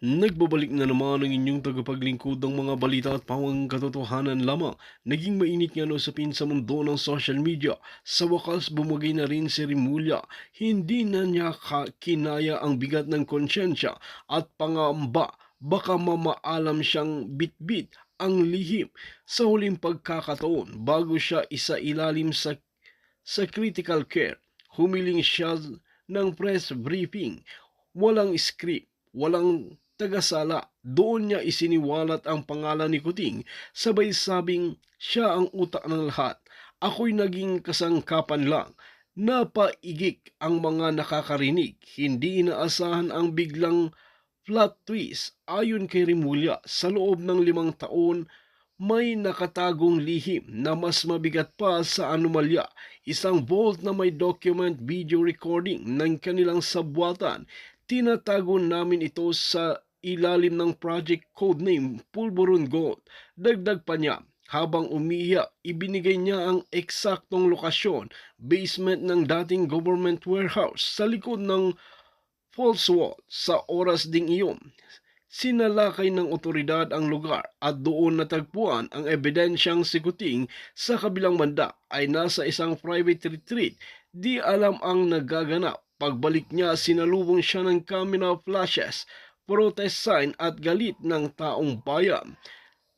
Nagbabalik na naman ang inyong tagapaglingkod ng mga balita at pawang katotohanan lamang. Naging mainit nga no usapin sa mundo ng social media. Sa wakas bumagay na rin si Rimulya. Hindi na niya kinaya ang bigat ng konsyensya at pangamba. Baka mamaalam siyang bitbit ang lihim sa huling pagkakataon bago siya isailalim sa critical care. Humiling siya ng press briefing. Walang script, walang tagasala. Doon niya isiniwalat ang pangalan ni Kuting, sabay sabing siya ang utak ng lahat. Ako'y naging kasangkapan lang. Napaigik ang mga nakakarinig. Hindi inaasahan ang biglang plot twist. Ayon kay Rimulya, sa loob ng 5 taon, may nakatagong lihim na mas mabigat pa sa anomalya. Isang vault na may document video recording ng kanilang sabwatan. Tinatago namin ito sa ilalim ng project codename Pulburon Gold. Dagdag pa niya, habang umiiyak, ibinigay niya ang eksaktong lokasyon, basement ng dating government warehouse sa likod ng false wall. Sa oras ding iyon, sinalakay ng otoridad ang lugar at doon natagpuan ang ebidensyang si Kuting sa kabilang banda ay nasa isang private retreat. Di alam ang nagaganap. Pagbalik niya, sinalubong siya ng camera flashes, protest sign at galit ng taong bayan.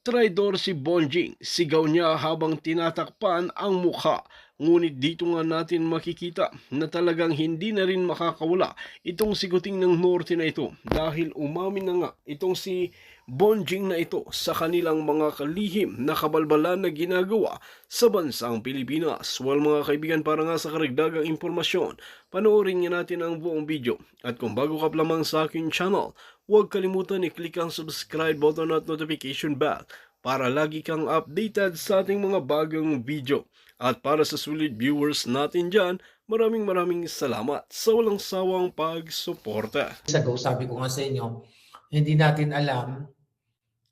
Traidor si Bonjing, sigaw niya habang tinatakpan ang mukha. Ngunit dito nga natin makikita na talagang hindi na rin makakawala itong siguting ng norte na ito dahil umamin na nga itong si Bonjing na ito sa kanilang mga kalihim na kabalbalan na ginagawa sa bansang Pilipinas. Well mga kaibigan, para nga sa karagdagang impormasyon, panoorin nga natin ang buong video. At kung bago ka pa lamang sa aking channel, huwag kalimutan i-click ang subscribe button at notification bell para lagi kang updated sa ating mga bagong video. At para sa sulit viewers natin dyan, maraming salamat sa walang sawang pagsuporta. Sabi ko nga sa inyo, hindi natin alam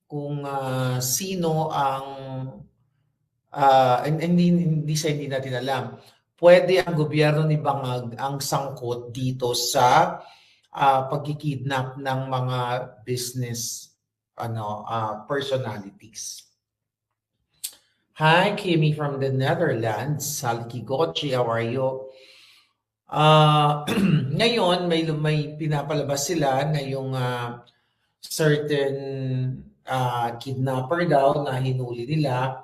kung sino ang hindi natin alam. Pwede ang gobyerno ni Bangag ang sangkot dito sa pagkikidnap ng mga business personalities. Hi, Kimi from the Netherlands. Salki Gochi, how are you? Ngayon, may pinapalabas sila na yung certain kidnapper daw na hinuli nila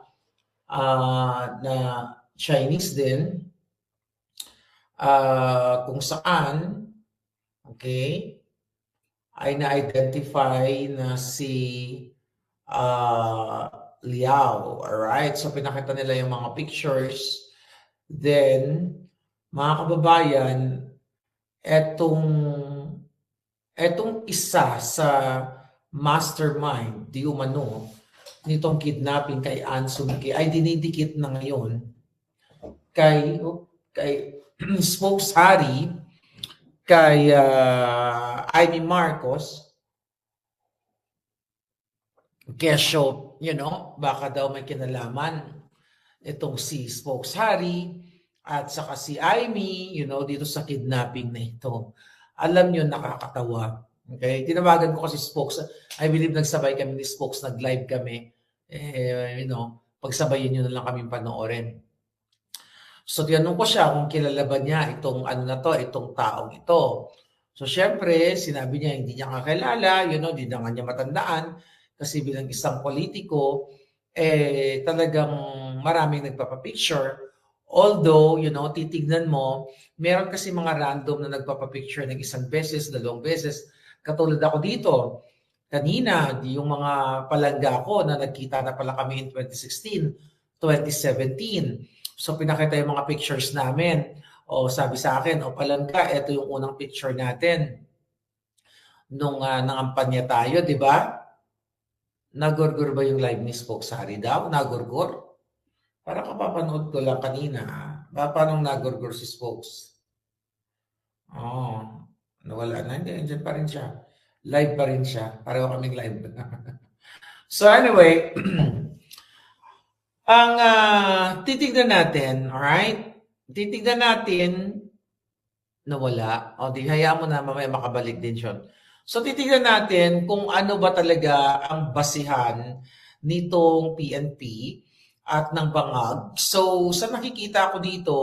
na Chinese din, kung saan, okay, ay na-identify na si Liao. Alright, so pinakita nila yung mga pictures. Then, mga kababayan, etong isa sa mastermind, di umano, nitong kidnapping kay Anson K ay dinidikit na ngayon kay Spokes Harry, kay Amy Marcos. Kesyo, baka daw may kinalaman itong si Spokes Harry at saka si Amy, dito sa kidnapping na ito. Alam nyo, nakakatawa. Okay? Tinawagan ko kasi Spokes. I believe nagsabay kami ni Spokes, nag-live kami. Pagsabayin nyo na lang kami panoorin. So, tinanong ko siya kung kilala ba niya itong itong taong ito. So, syempre, sinabi niya hindi niya kakilala, hindi na nga niya matandaan. Kasi bilang isang politiko, talagang maraming nagpapapicture. Although, titignan mo, meron kasi mga random na nagpapapicture ng isang beses, 2 beses. Katulad ako dito, kanina, yung mga palangga ko na nagkita na pala kami in 2016, 2017. So, pinakita yung mga pictures namin. O sabi sa akin, palangga, ito yung unang picture natin. Nung nangampanya tayo, di ba? Nagurgur ba yung live ni Spokes Harry daw? Nagurgur? Parang kapapanood ko lang kanina. Paano nagurgur si Spokes? Nawala na. Hindi, andyan pa rin siya. Live pa rin siya. Pareho kaming live. So anyway, ang titignan natin, alright? Titignan natin, nawala. O di, hayaan mo na mamaya makabalik din siya. So titignan natin kung ano ba talaga ang basihan nitong PNP at ng bangag. So sa nakikita ko dito,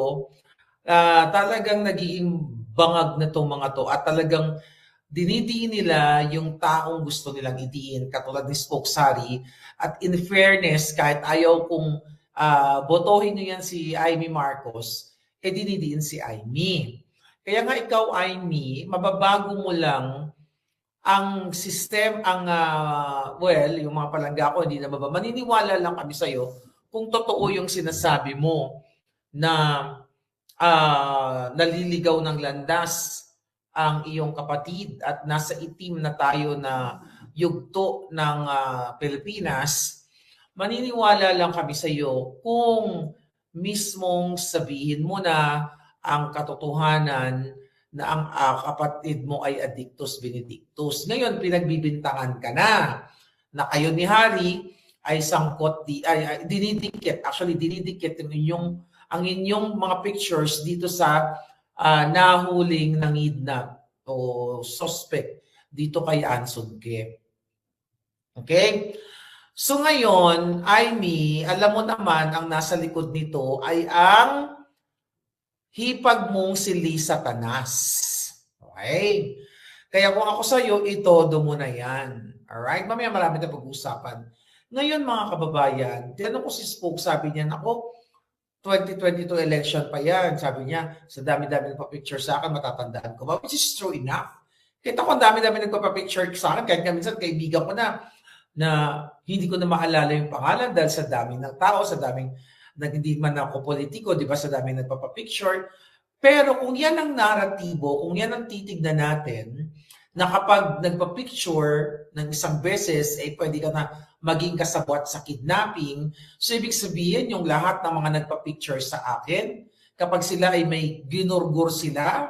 talagang nagiging bangag na 'tong mga 'to at talagang dinidiin nila yung taong gusto nilang idiin katulad ni Spoke Sari. At in fairness, kahit ayaw kong botohin niyo yan si Amy Marcos, dinidiin si Amy. Kaya nga ikaw, Amy, mababago mo lang ang system, well, yung mga palangga ko, hindi na maniniwala lang kami sa'yo kung totoo yung sinasabi mo na naliligaw ng landas ang iyong kapatid at nasa itim na tayo na yugto ng Pilipinas, maniniwala lang kami sa iyo kung mismong sabihin mo na ang katotohanan na ang kapatid mo ay Addictus Benedictus. Ngayon, pinagbibintangan ka na kayo ni Harry ay sangkot, dinidikit, actually dinidikit ang inyong mga pictures dito sa nahuling nangidnap o suspect dito kay Anson Ke. Okay? So ngayon, Amy, alam mo naman ang nasa likod nito ay ang hipag mong si Lisa Tanas. Okay? Kaya kung ako sa'yo, itodo mo na yan. Alright? Mamaya marami na pag-uusapan. Ngayon mga kababayan, tinanong ko si Spoke, sabi niya, ako, 2022 election pa yan. Sabi niya, sa dami-dami nagpa-picture sa akin, matatandaan ko ba? Which is true enough. Kita ko ang dami-dami nagpa-picture sa akin, kahit nga minsan kaibigan ko na hindi ko na maalala yung pangalan dahil sa daming ng tao, sa daming hindi man ako politiko, di ba, sa daming nagpa-picture. Pero kung yan ang naratibo, kung yan ang titignan natin, na kapag nagpa-picture ng isang beses, pwede ka na maging kasabwat sa kidnapping. So, ibig sabihin, yung lahat ng mga nagpa-picture sa akin, kapag sila ay may ginurgur sila,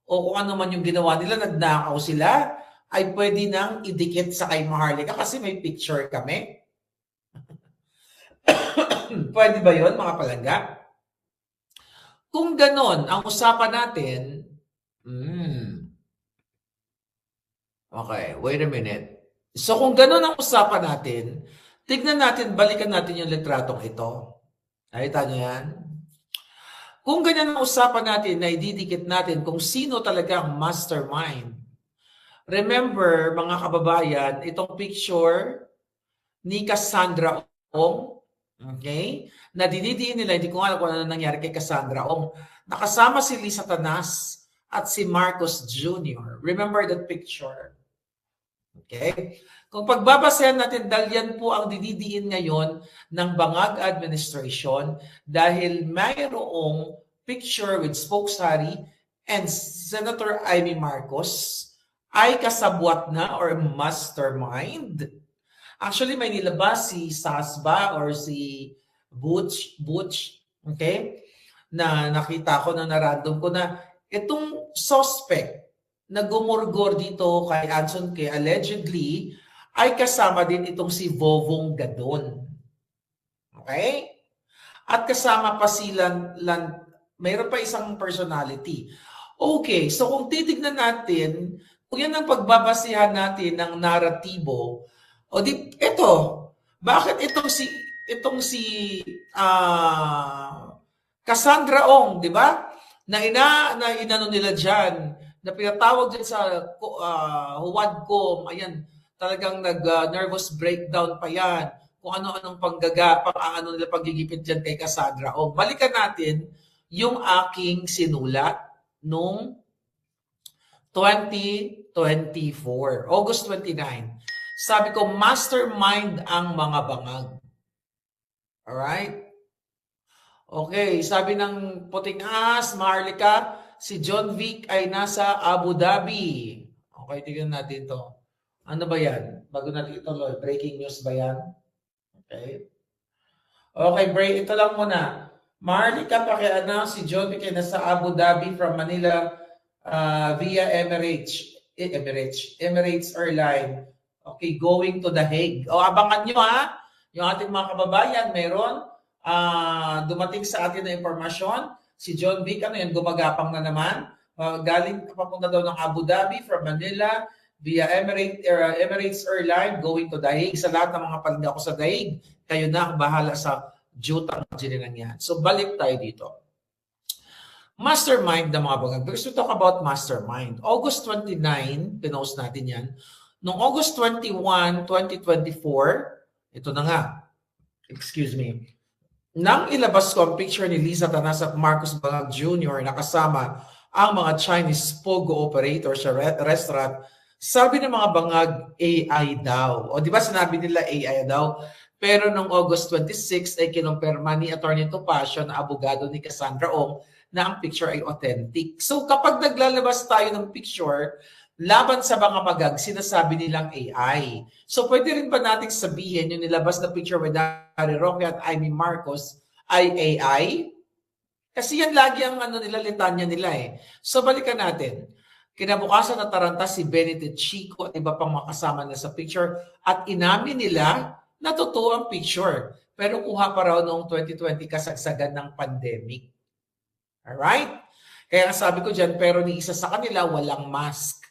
o kung ano man yung ginawa nila, nagnakaw sila, ay pwede nang idikit sa kay Maharlika kasi may picture kami. Pwede ba yon mga palangga? Kung ganon, ang usapan natin, okay, wait a minute. So kung gano'n ang usapan natin, tignan natin, balikan natin yung litratong ito. Nakita nyo yan? Kung ganyan ang usapan natin na ididikit natin kung sino talaga ang mastermind. Remember, mga kababayan, itong picture ni Cassandra Ong, okay? Na dinidiin nila, hindi ko alam kung ano nangyari kay Cassandra Ong. Nakasama si Lisa Tanas at si Marcos Jr. Remember that picture? Okay? Kung pagbabasehan natin, dahil yan po ang dididiin ngayon ng Bangag Administration dahil mayroong picture with Spoke Sari and Senator Amy Marcos ay kasabwat na or mastermind. Actually, may nilabas si Sasba or si Butch, okay? Na nakita ko, na narandom ko na itong suspect na gumurgor dito kay Anson Ke allegedly ay kasama din itong si Vovong Gadon. Okay? At kasama pa mayroon pa isang personality. Okay, so kung titignan natin, kung yan ang pagbabasihan natin ng naratibo, ito, bakit itong si Cassandra Ong, di ba? Na inano nila diyan, na pinatawag din sa Huwadcom, ayan, talagang nag-nervous breakdown pa yan, kung ano-anong ano nila paggigipit dyan kay Cassandra. O, balikan natin yung aking sinulat noong 2024, August 29. Sabi ko, mastermind ang mga bangag. Alright? Okay, sabi ng puting ahas, Maharlika, si John Vic ay nasa Abu Dhabi. Okay, tignan natin to. Ano ba yan? Bago natin ituloy, breaking news ba yan? Okay. Okay, ito lang muna. Maharlika, paki-announce si John Vic ay nasa Abu Dhabi from Manila via Emirates Airline. Okay, going to The Hague. O, abangan nyo ha, yung ating mga kababayan, meron dumating sa atin na impormasyon. Si John Vic, gumagapang na naman. Galing papunta daw ng Abu Dhabi from Manila via Emirates Airline going to Daig. Sa lahat ng mga palinda ko sa Daig, kayo na ang bahala sa jutang na yan. So balik tayo dito. Mastermind ng mga bangag. Because we talk about mastermind. August 29, pinost natin yan. Noong August 21, 2024, ito na nga, excuse me, nang ilabas ko ang picture ni Liza Tanas at Marcos Bangag Jr. na kasama ang mga Chinese pogo operator sa restaurant, sabi ng mga bangag, AI daw. O di ba sinabi nila AI daw? Pero noong August 26 ay kinumpirma ni Attorney Topacio na abogado ni Cassandra Ong na ang picture ay authentic. So kapag naglalabas tayo ng picture, laban sa mga magag, sinasabi nilang AI. So pwede rin ba nating sabihin yung nilabas na picture with Harry Roque at Amy Marcos ay AI? Kasi yan lagi ang nila, litanya nila eh. So balikan natin. Kinabukasan na taranta si Benedict Chico at iba pang makasama na sa picture at inamin nila na totoo ang picture. Pero kuha pa raw noong 2020 kasagsagan ng pandemic. Alright? Kaya sabi ko dyan, pero ni isa sa kanila walang mask.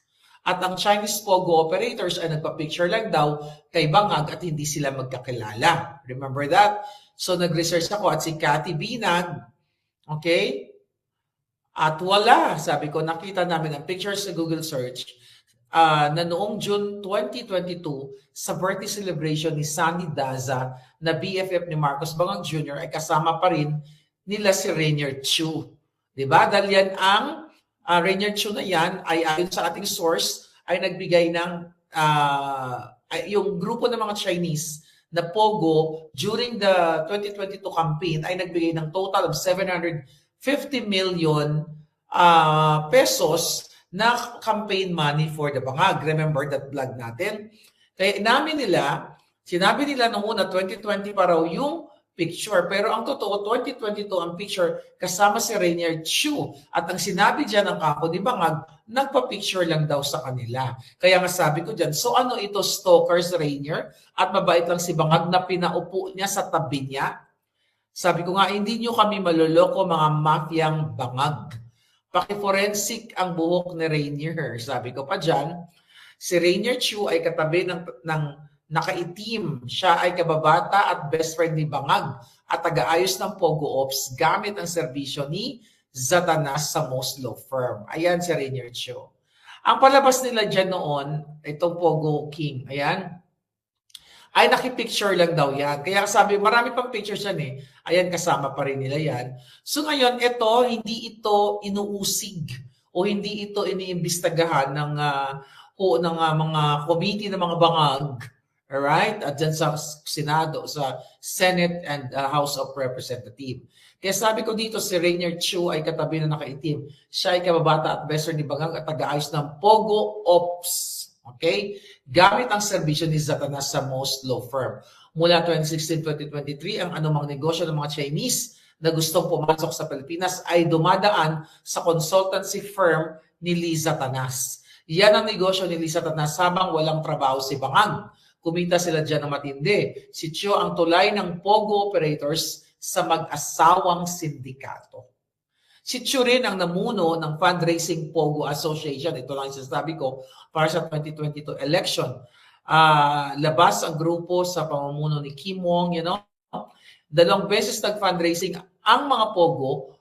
At ang Chinese pogo operators ay nagpa-picture lang daw kay Bangag at hindi sila magkakilala. Remember that? So nag-research ako at si Cathy Binag, okay? At wala, sabi ko, nakita namin ang pictures sa Google search na noong June 2022 sa birthday celebration ni Sunny Daza na BFF ni Marcos Bangag Jr. ay kasama pa rin nila si Rainier Chu. Diba? Dahil yan ang Rainier Chu na yan ay ayon sa ating source ay nagbigay ng yung grupo ng mga Chinese na Pogo during the 2022 campaign ay nagbigay ng total of 750 million pesos na campaign money for the Bangag. Remember that vlog natin? Kaya sinabi nila noong una 2020 pa raw yung picture. Pero ang totoo, 2022 ang picture kasama si Rainier Chu. At ang sinabi dyan ng kapo ni Bangag, nagpa-picture lang daw sa kanila. Kaya nga sabi ko dyan, so ano ito, stalkers Rainier? At mabait lang si Bangag na pinaupo niya sa tabi niya? Sabi ko nga, hindi nyo kami maloloko mga mafiyang Bangag. Paki-forensic ang buhok ni Rainier. Sabi ko pa dyan, si Rainier Chu ay katabi ng nakaitim. Siya ay kababata at best friend ni Bangag at taga-ayos ng Pogo Ops gamit ang serbisyo ni Zatanas sa Most Law Firm. Ayan si Rainier Chu. Ang palabas nila dyan noon, itong Pogo King, ayan, ay nakipicture lang daw yan. Kaya sabi, marami pang pictures yan eh. Ayan, kasama pa rin nila yan. So ngayon, hindi ito inuusig o hindi ito iniimbestagahan ng mga committee ng mga bangag. Alright? At dyan sa Senado, sa Senate and House of Representatives. Kaya sabi ko dito, si Rainier Chu ay katabi na nakaitim. Siya ay kababata at best friend ni Bangag at taga-ayos ng Pogo Ops. Okay? Gamit ang serbisyo ni Zatanas sa Most Law Firm. Mula 2016-2023, ang anumang negosyo ng mga Chinese na gustong pumasok sa Pilipinas ay dumadaan sa consultancy firm ni Liza Tanas. Yan ang negosyo ni Liza Tanas habang walang trabaho si Bangag. Kumita sila dyan ng matindi. Si Chu ang tulay ng Pogo operators sa mag-asawang sindikato. Si Chu rin ang namuno ng Fundraising Pogo Association. Ito lang yung sasabi ko para sa 2022 election. Labas ang grupo sa pamumuno ni Kim Wong, 2 beses nag-fundraising ang mga Pogo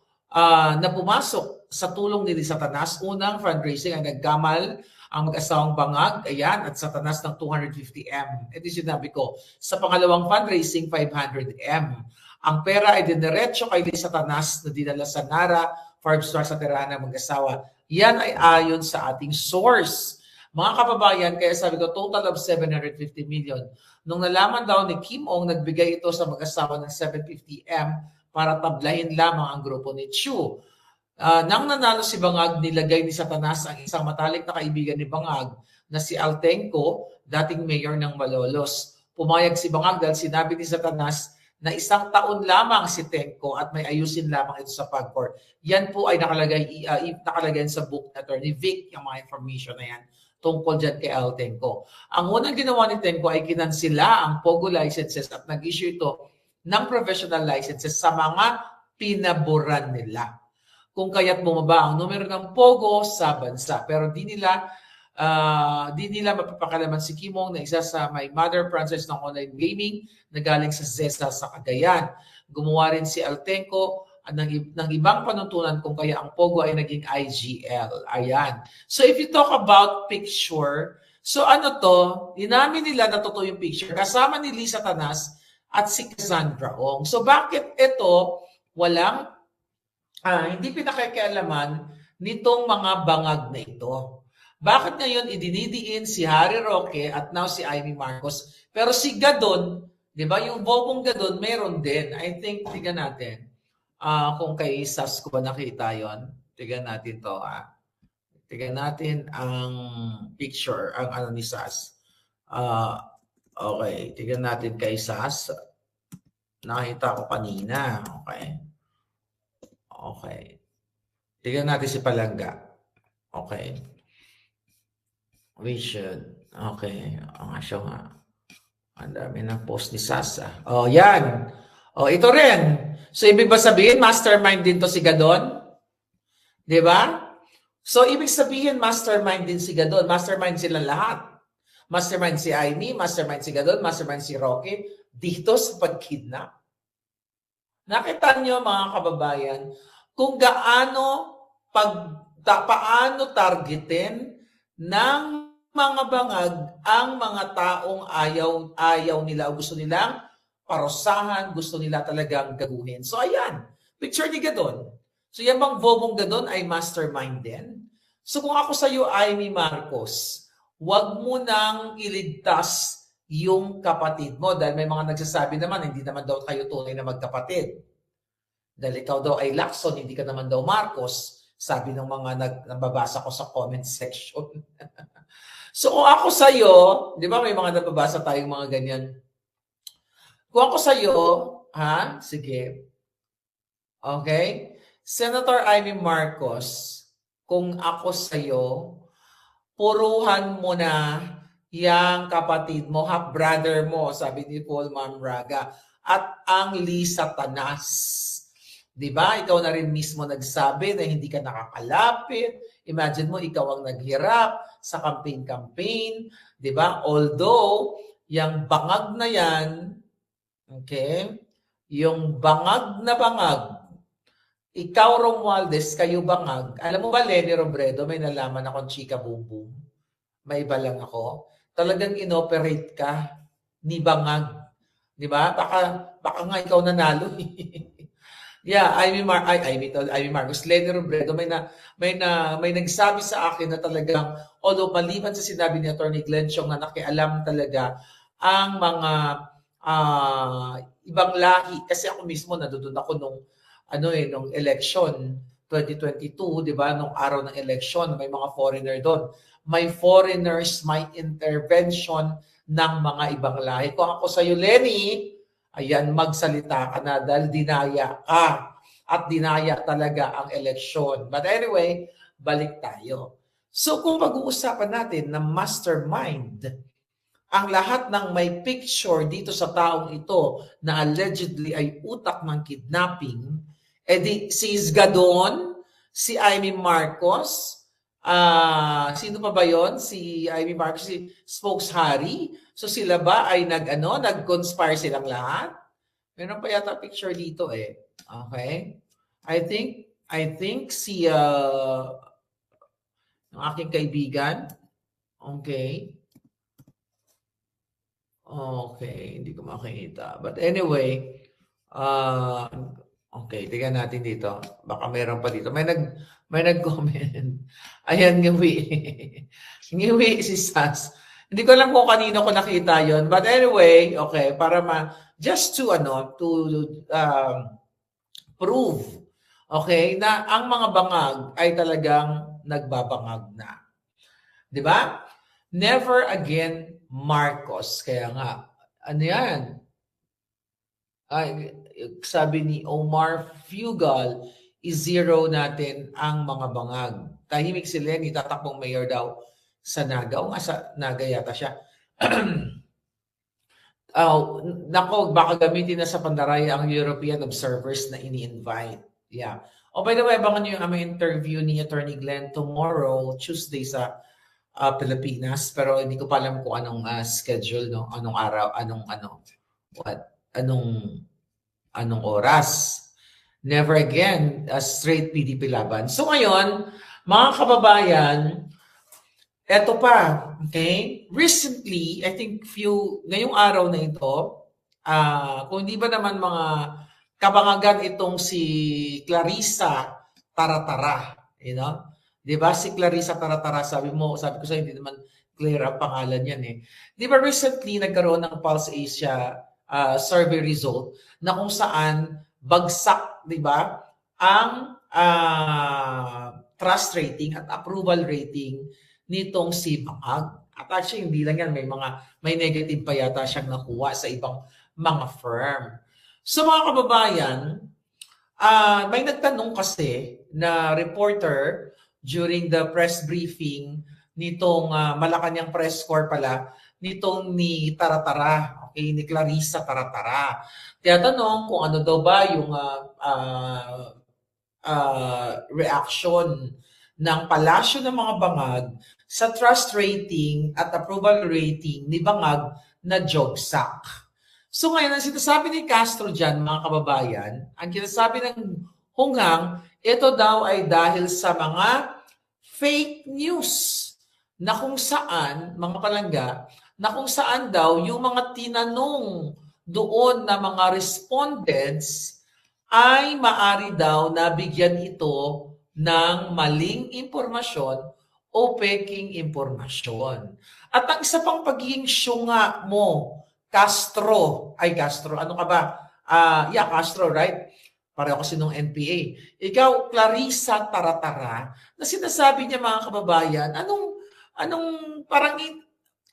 na pumasok sa tulong ni Satanas. Unang fundraising ay naggamal ang mag-asawang Bangag, ayan, at Satanas ng 250M. Ito yung sinabi ko. Sa pangalawang fundraising, 500M. Ang pera ay diniretso kay Satanas na dinala sa Nara, Forbes Star sa tirahan ng mag-asawa. Yan ay ayon sa ating source. Mga kababayan, kaya sabi ko, total of 750 million. Nung nalaman daw ni Kim Ong, nagbigay ito sa mag-asawa ng 750M para tablahin lamang ang grupo ni Chu. Nang nanalo si Bangag, nilagay ni Satanas ang isang matalik na kaibigan ni Bangag na si Altenco, dating mayor ng Malolos. Pumayag si Bangag dahil sinabi ni Satanas na 1 taon lamang si Tenco at may ayusin lamang ito sa PAGCOR. Yan po ay nakalagay sa book na Attorney Vic, yung mga information na yan tungkol dyan kay Altenco. Ang unang ginawa ni Tenco ay kinansila ang Pogo licenses at nag-issue ito ng professional licenses sa mga pinaboran nila. Kung kaya't bumaba ang numero ng Pogo sa bansa. Pero di nila Di nila mapapakalaman si Kimong na isa sa may mother franchise ng online gaming na galing sa ZESA sa Cagayan. Gumawa rin si Altenco ng ibang panuntunan kung kaya ang Pogo ay naging IGL. Ayan. So if you talk about picture, so ano to, inamin nila na totoo yung picture kasama ni Lisa Tanas at si Cassandra Ong. So bakit ito walang hindi pinakikialaman nitong mga bangag na ito? Bakit ngayon idinidiin si Harry Roque at now si Amy Marcos? Pero si Gadon, di ba, yung bobong Gadon, meron din. I think, tignan natin. Kung kay Sas ko ba nakita yon? Tignan natin to. Tignan natin ang picture, ang ano ni Sas. Okay, tignan natin kay Sas. Nakita ko kanina. Okay. Tignan natin si Palangga. Okay. We should. Okay. Siya nga. Ang dami ng post ni Sasa. Yan. Ito rin. So, ibig ba sabihin, mastermind din to si Gadon? Di ba? So, ibig sabihin, mastermind din si Gadon. Mastermind sila lahat. Mastermind si Amy, mastermind si Gadon, mastermind si Roque. Dito sa pagkidnap. Nakita niyo, mga kababayan, kung paano targetin ng mga bangag ang mga taong ayaw nila o gusto nilang parusahan, gusto nila talagang gaguhin. So ayan, picture ni Gadon. So yan bang bobong Gadon ay mastermind din? So kung ako sa iyo, Amy Marcos, wag mo nang iligtas yung kapatid mo dahil may mga nagsasabi naman, hindi naman daw kayo tunay na magkapatid. Dahil ikaw daw ay Lacson, hindi ka naman daw Marcos. Sabi ng mga nababasa ko sa comment section. So kung ako sa'yo, di ba may mga nababasa tayong mga ganyan. Kung ako sa'yo, sige. Okay? Senator Amy Marcos, kung ako sa'yo, puruhan mo na yang kapatid mo, half-brother mo, sabi ni Paul Mamraga, at ang Lisa Tanas. Diba? Ikaw na rin mismo nagsabi na hindi ka nakakalapit. Imagine mo, ikaw ang naghirap sa campaign-campaign. Diba? Although, yung bangag na yan, okay? Yung bangag na bangag, ikaw, Romualdez, kayo bangag. Alam mo ba, Lenny Robredo, may nalaman akong chika boom boom. May iba lang ako. Talagang inoperate ka ni bangag. Diba? Baka nga ikaw nanalo. Yeah, Amy Marcos, Lenny Robredo, may nagsabi sa akin na talagang, although maliban sa sinabi ni Attorney Glenn Chong na nakialam talaga ang mga ibang lahi. Kasi ako mismo, nandoon ako nung election 2022, di ba? Nung araw ng election, may mga foreigner doon. May foreigners, may intervention ng mga ibang lahi. Kung ako sa iyo, Lenny, ayan, magsalita ka na dahil dinaya ka at dinaya talaga ang eleksyon. But anyway, balik tayo. So kung pag-uusapan natin na mastermind, ang lahat ng may picture dito sa taong ito na allegedly ay utak ng kidnapping, edi si Gadon, si Amy Marcos, sino pa ba yon? Si Amy Marcos, si Spokes Harry. So sila ba ay nag-conspire silang lahat? Meron pa yata picture dito eh. Okay? I think si yung aking kaibigan. Okay. Okay, hindi ko makita. But anyway, okay, tingnan natin dito. Baka meron pa dito. May nag-comment. Ayan, ngiwi. Ngiwi si Sas. Hindi ko alam kung kanino ko nakita yon. But anyway, okay, para just to prove, okay, na ang mga bangag ay talagang nagbabangag na. 'Di ba? Never again Marcos. Kaya nga, ano yan? Sabi ni Omar Fugal, i-zero natin ang mga bangag. Tahimik si Lenny, tatakbong mayor daw sa Naga. O nga sa Naga yata siya. Nako, baka gamitin na sa Pandaraya ang European observers na ini-invite. Yeah. Oh, by the way, abangan nyo yung aming interview ni Attorney Glenn tomorrow, Tuesday sa Pilipinas, pero hindi ko pa alam kung anong schedule, no? Anong araw, anong oras. Never again a straight PDP laban. So ngayon, mga kababayan, eto pa, okay? Recently, I think ngayong araw na ito, kung di ba naman mga kabangagan itong si Clarissa Taratara, you know? Di ba si Clarissa Taratara, sabi ko sa hindi naman clear ang pangalan yan eh. Di ba recently nagkaroon ng Pulse Asia survey result na kung saan bagsak, di ba, ang trust rating at approval rating nitong si Bangag. At actually, hindi lang yan, may negative pa yata siyang nakuha sa ibang mga firm. So mga kababayan, may nagtanong kasi na reporter during the press briefing nitong Malacanang Press Corps pala, nitong ni Taratara, okay, ni Clarissa Taratara. Tiyatanong kung ano daw ba yung reaction ng palasyo ng mga Bangag sa trust rating at approval rating ni Bangag na jogsak. So ngayon, ang sinasabi ni Castro dyan, mga kababayan, ang sinasabi ng Hunggang, ito daw ay dahil sa mga fake news na kung saan, mga palangga, na kung saan daw yung mga tinanong doon na mga respondents ay maari daw na bigyan ito ng maling impormasyon o peking impormasyon. At ang isa pang pagiging syunga mo, Castro, ano ka ba? Castro, right? Pareho kasi nung NPA. Ikaw, Clarissa Taratara, na sinasabi niya mga kababayan, parang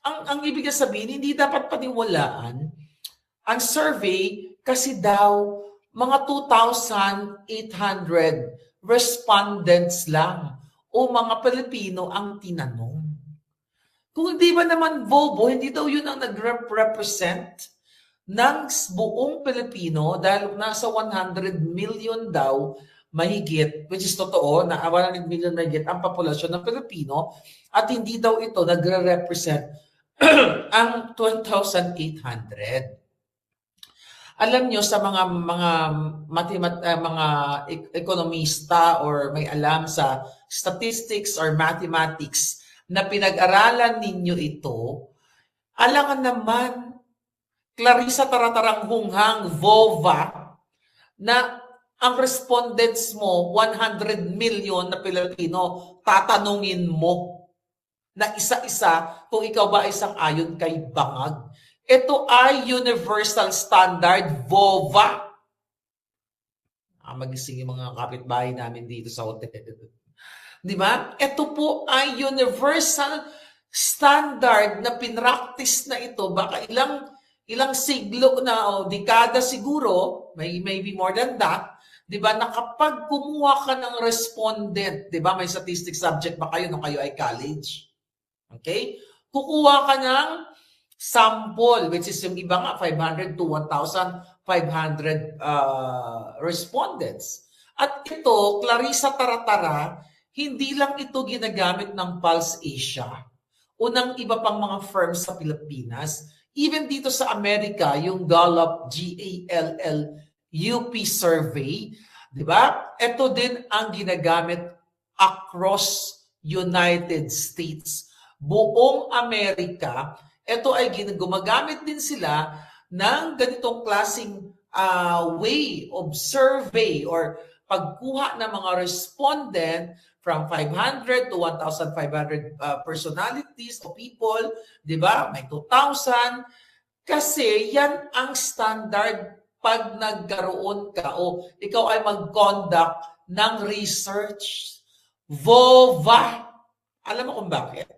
ang ibig sabihin, hindi dapat paniwalaan ang survey kasi daw mga 2,800 respondents lang o mga Pilipino ang tinanong. Kung hindi ba naman bobo, hindi daw yun ang nag-represent ng buong Pilipino dahil nasa 100 million daw mahigit, which is totoo, na 100 million mahigit ang populasyon ng Pilipino at hindi daw ito nagre-represent ang 12,800. Alam nyo sa mga ekonomista or may alam sa statistics or mathematics na pinag-aralan ninyo ito, alangan naman Clarissa Taratarang Hunggang VOVA na ang respondents mo 100 million na Pilipino tatanungin mo na isa-isa kung ikaw ba ay sang-ayon kay Bangag. Ito ay universal standard VOVA. Magising yung mga kapitbahay namin dito sa hotel. Di ba? Ito po ay universal standard na pinractice na ito. Baka ilang siglo na o dekada siguro, maybe more than that, di ba, na kapag kumuha ka ng respondent, di ba, may statistics subject ba kayo nung kayo ay college? Okay? Kukuha ka ng sample, which is yung iba nga, 500 to 1,500 respondents. At ito, Clarissa Taratara, hindi lang ito ginagamit ng Pulse Asia o ng iba pang mga firms sa Pilipinas. Even dito sa Amerika, yung Gallup, GALLUP survey, di ba? Ito din ang ginagamit across United States. Buong Amerika, ito ay gumagamit din sila ng ganitong klaseng way of survey or pagkuha ng mga respondent from 500 to 1,500 personalities o people, di ba? May 2,000. Kasi yan ang standard pag nagkaroon ka o ikaw ay mag-conduct ng research. VOVA. Alam mo kung bakit?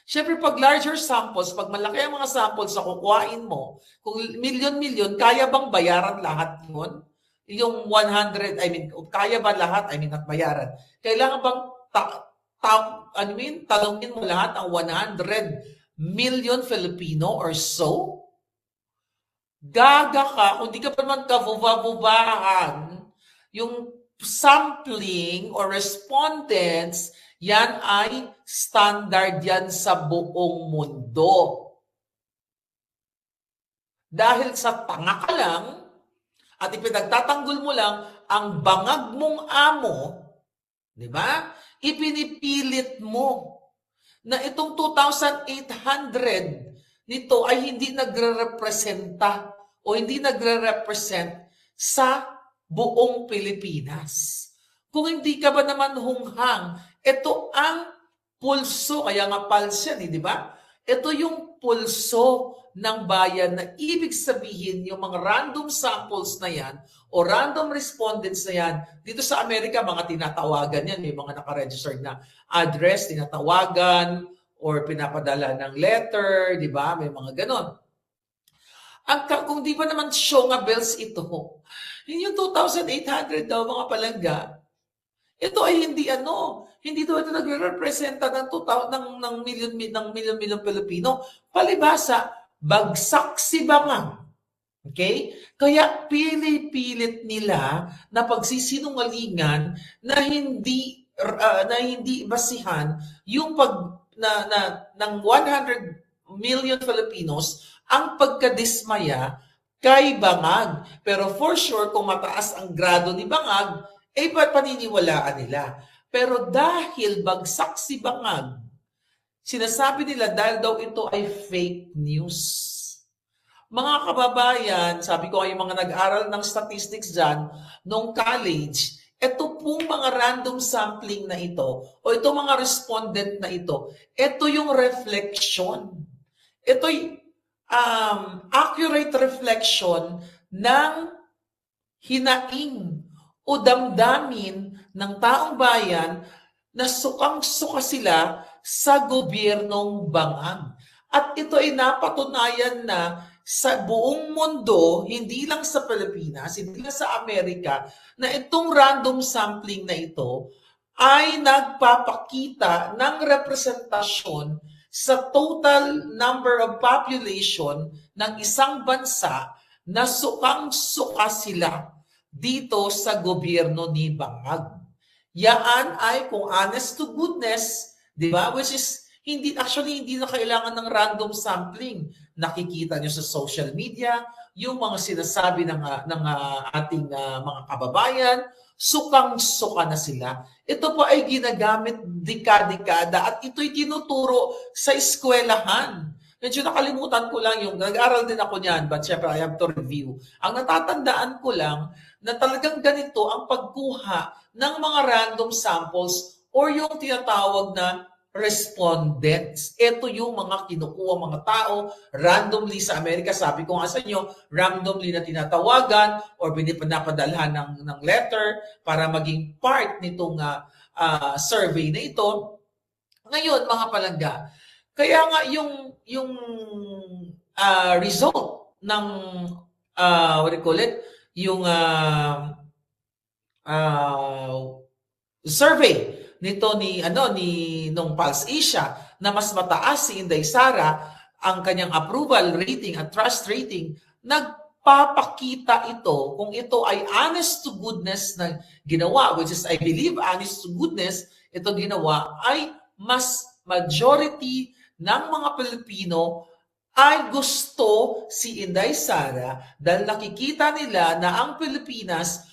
Siyempre, pag larger samples, pag malaki ang mga samples na kukuhain mo, kung milyon-milyon, kaya bang bayaran lahat yun? Yung 100, kaya ba lahat? Not bayaran. Kailangan bang talungin mo lahat ang 100 million Filipino or so? Gaga ka, kung di ka pa naman kavuva-vuvahan, yung sampling or respondents, Yan ay standard yan sa buong mundo. Dahil sa tanga ka lang at ipinagtatanggol mo lang ang bangag mong amo, di ba? Ipinipilit mo na itong 2,800 nito ay hindi nagre-representa o hindi nagre-represent sa buong Pilipinas. Kung hindi ka ba naman hunghang, ito ang pulso, kaya nga pulse yan, di ba? Ito yung pulso ng bayan na ibig sabihin yung mga random samples na yan o random respondents na yan, dito sa Amerika, mga tinatawagan yan, may mga nakaregistered na address, tinatawagan, or pinapadala ng letter, di ba? May mga ganon. Kung di ba naman Shonga bells ito, yung 2,800 daw mga palangga, ito ay hindi hindi daw ito nagre-representa ng milyon-milyong Pilipino. Palibhasa, bagsak si bangang. Okay? Kaya pili-pilit nila na pagsisinungalingan na hindi basihan yung ng 100 million Filipinos ang pagkadismaya kay Bangag. Pero for sure, kung mataas ang grado ni Bangag, paniniwalaan nila. Pero dahil bagsak si Bangag, sinasabi nila dahil daw ito ay fake news. Mga kababayan, sabi ko ay mga nag-aral ng statistics dyan, nung college, ito pong mga random sampling na ito, o ito mga respondent na ito yung reflection. Ito'y accurate reflection ng hinaing o damdamin ng taong bayan na sukang-suka sila sa gobyernong Bangag. At ito ay napatunayan na sa buong mundo, hindi lang sa Pilipinas, hindi lang sa Amerika, na itong random sampling na ito ay nagpapakita ng representasyon sa total number of population ng isang bansa na sukang-suka sila dito sa gobyerno ni Bangag. Yaan ay kung honest to goodness, di ba? Which is, hindi na kailangan ng random sampling. Nakikita nyo sa social media, yung mga sinasabi ng ating mga kababayan, sukang-suka na sila. Ito po ay ginagamit dekada-dekada at ito'y tinuturo sa eskwelahan. Medyo nakalimutan ko lang yung, nag-aral din ako niyan, but syempre I have to review. Ang natatandaan ko lang na talagang ganito ang pagkuha ng mga random samples or yung tinatawag na respondents. Ito yung mga kinukuha mga tao randomly sa Amerika. Sabi ko nga sa inyo, randomly na tinatawagan or pinapadalhan ng letter para maging part nitong survey na ito. Ngayon, mga palangga, kaya nga yung result ng what do you call it? Yung survey nito ni nung Pulse Asia na mas mataas si Inday Sara ang kanyang approval rating at trust rating, nagpapakita ito kung ito ay honest to goodness na ginawa, which is I believe honest to goodness ito ginawa, ay mas majority ng mga Pilipino ay gusto si Inday Sara dahil nakikita nila na ang Pilipinas